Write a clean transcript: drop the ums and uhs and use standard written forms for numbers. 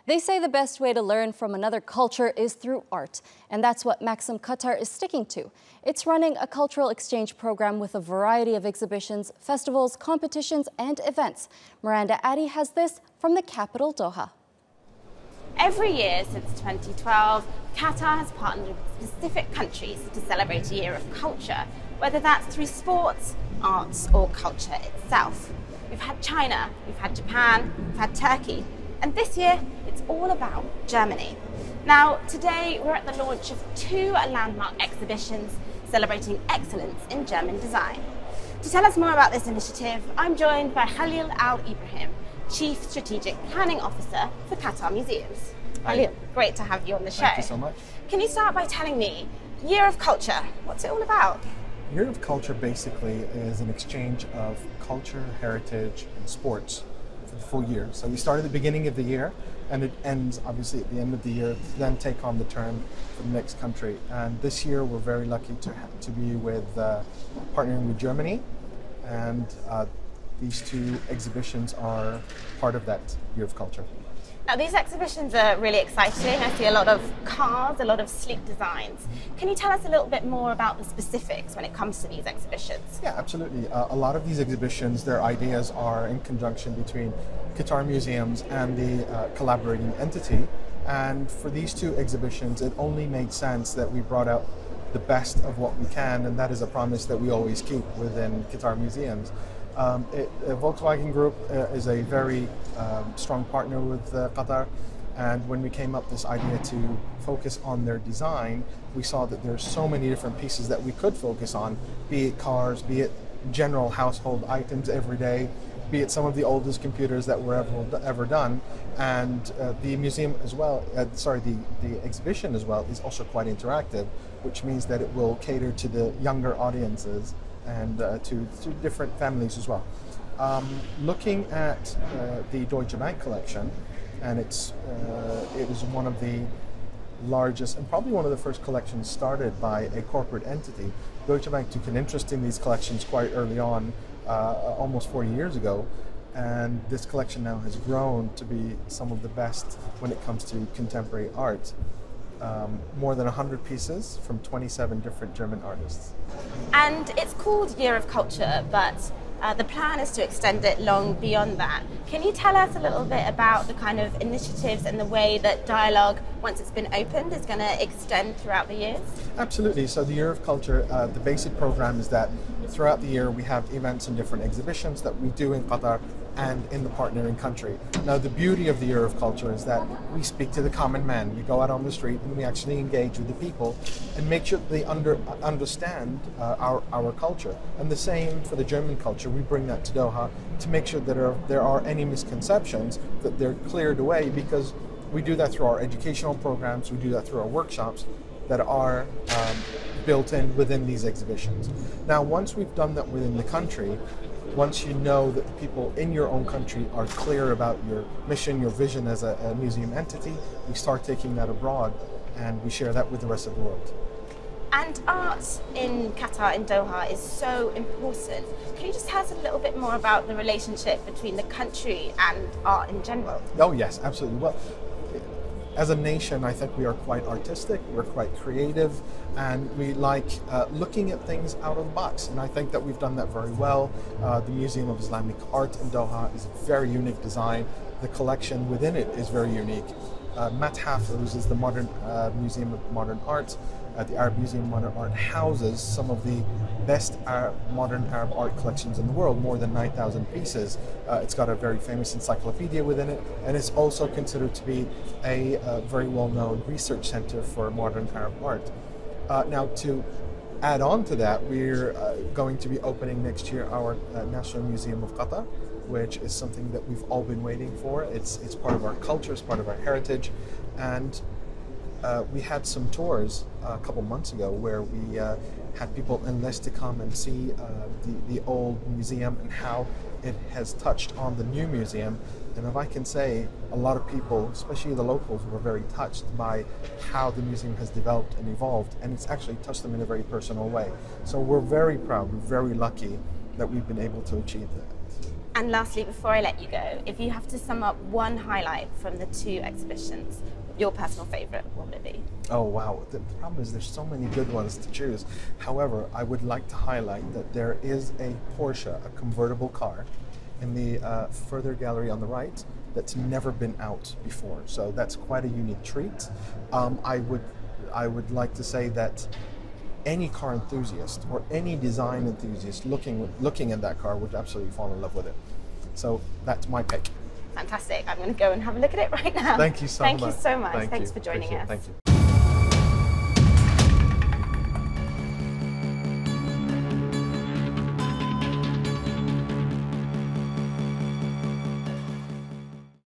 They say the best way to learn from another culture is through art, and that's what Maxim Qatar is sticking to. It's running a cultural exchange program with a variety of exhibitions, festivals, competitions, and events. Miranda Atty has this from the capital, Doha. Every year since 2012, Qatar has partnered with specific countries to celebrate a year of culture, whether that's through sports, arts, or culture itself. We've had China, we've had Japan, we've had Turkey, and this year it's all about Germany. Now, today we're at the launch of two landmark exhibitions celebrating excellence in German design. To tell us more about this initiative, I'm joined by Khalil Al-Ibrahim, Chief Strategic Planning Officer for Qatar Museums. Khalil, great to have you on the show. Thank you so much. Can you start by telling me, Year of Culture, what's it all about? Year of Culture basically is an exchange of culture, heritage, and sports for the full year. So we start at the beginning of the year, and it ends obviously at the end of the year, to then take on the turn for the next country. And this year we're very lucky to be with partnering with Germany, and these two exhibitions are part of that Year of Culture. Now, these exhibitions are really exciting. I see a lot of cars, a lot of sleek designs. Can you tell us a little bit more about the specifics when it comes to these exhibitions? Yeah, absolutely. A lot of these exhibitions, their ideas are in conjunction between Qatar Museums and the collaborating entity. And for these two exhibitions, it only made sense that we brought out the best of what we can, and that is a promise that we always keep within Qatar Museums. Volkswagen Group is a very strong partner with Qatar, and when we came up with this idea to focus on their design, we saw that there's so many different pieces that we could focus on, be it cars, be it general household items every day, be it some of the oldest computers that were ever done, and the museum as well, the exhibition as well is also quite interactive, which means that it will cater to the younger audiences and to different families as well. Looking at the Deutsche Bank collection, and it was one of the largest and probably one of the first collections started by a corporate entity. Deutsche Bank took an interest in these collections quite early on, almost 40 years ago, and this collection now has grown to be some of the best when it comes to contemporary art. More than 100 pieces from 27 different German artists. And it's called Year of Culture, but the plan is to extend it long beyond that. Can you tell us a little bit about the kind of initiatives and the way that dialogue, once it's been opened, is going to extend throughout the years? Absolutely. So the Year of Culture, the basic program is that throughout the year we have events and different exhibitions that we do in Qatar and in the partnering country. Now, the beauty of the Year of Culture is that we speak to the common man. We go out on the street and we actually engage with the people and make sure they understand our culture. And the same for the German culture. We bring that to Doha to make sure that there are any misconceptions, that they're cleared away, because we do that through our educational programs, we do that through our workshops that are built in within these exhibitions. Now, once we've done that within the country, once you know that the people in your own country are clear about your mission, your vision as a museum entity, we start taking that abroad and we share that with the rest of the world. And art in Qatar, in Doha, is so important. Can you just tell us a little bit more about the relationship between the country and art in general? Oh yes, absolutely. Well, as a nation, I think we are quite artistic, we're quite creative, and we like looking at things out of the box. And I think that we've done that very well. The Museum of Islamic Art in Doha is a very unique design. The collection within it is very unique. Mathaf, which is the modern Museum of Modern Art, the Arab Museum of Modern Art, houses some of the best modern Arab art collections in the world, more than 9,000 pieces. It's got a very famous encyclopedia within it, and it's also considered to be a very well-known research center for modern Arab art. Now, to add on to that, we're going to be opening next year our National Museum of Qatar, which is something that we've all been waiting for. It's part of our culture, it's part of our heritage, and we had some tours a couple months ago where we had people enlist to come and see the old museum and how it has touched on the new museum. And if I can say, a lot of people, especially the locals, were very touched by how the museum has developed and evolved, and it's actually touched them in a very personal way. So we're very proud, we're very lucky that we've been able to achieve that. And lastly, before I let you go, if you have to sum up one highlight from the two exhibitions, your personal favourite, what would it be? Oh wow, the problem is there's so many good ones to choose. However, I would like to highlight that there is a Porsche, a convertible car, in the further gallery on the right that's never been out before. So that's quite a unique treat. I would like to say that any car enthusiast or any design enthusiast looking at that car would absolutely fall in love with it. So that's my pick. Fantastic. I'm going to go and have a look at it right now. Thank you so much. Thank you so much. Thanks for joining us. Thank you.